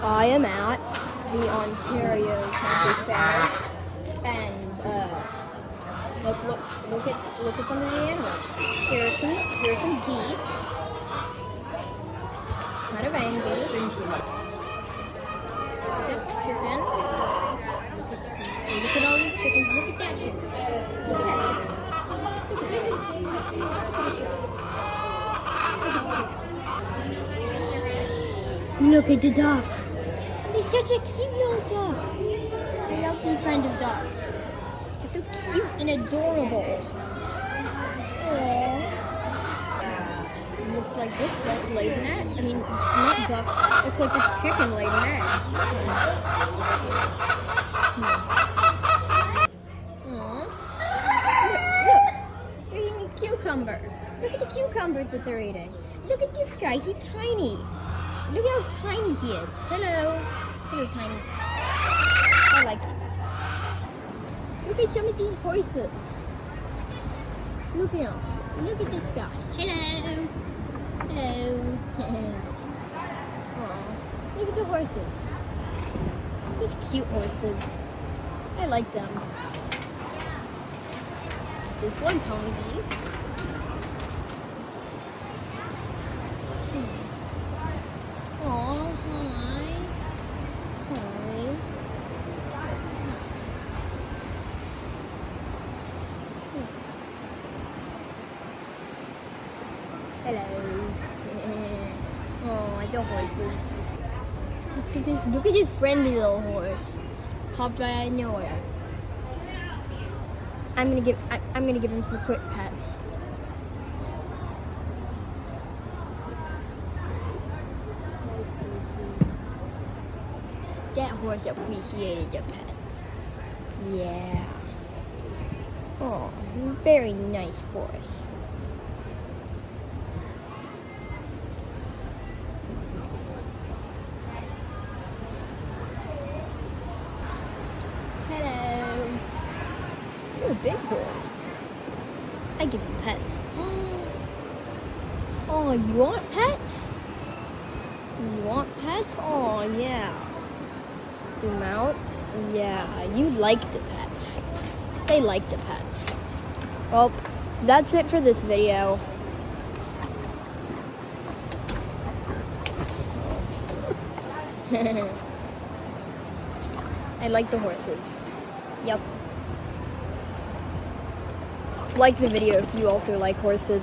I am at the Ontario County Fair, and let's look at some of the animals. Here's some geese, kind of angry. Look at chickens. Look at all these chickens. Look at that chicken. Look at that chicken. Look at this. Look at the chicken. Look at the chicken. Look at the duck. He's such a cute little duck. I love these kind of ducks. They're so cute and adorable. Aww. Looks like this duck laid an egg. I mean, not duck. Looks like this chicken laid an egg. Aww. Look. They're eating a cucumber. Look at the cucumbers that they're eating. Look at this guy. He's tiny. Look how tiny he is. Hello. Hello, tiny. I like it. Look at some of these horses. Look at him. Look at this guy. Hello. Hello. Aww. Look at the horses. Such cute horses. I like them. This one's hungry. Aw, hi. Hi. Hello. Oh, the horses. Look at this friendly little horse. Popped right out of nowhere. I'm gonna give him some quick pets. That horse appreciated the pet. Yeah. Oh, very nice horse. Hello. You're a big horse. I give you pets. Oh, you want pets? You want pets? Oh, yeah. You mount? Yeah, you like the pets. They like the pets. Well, that's it for this video. I like the horses. Yep. Like the video if you also like horses.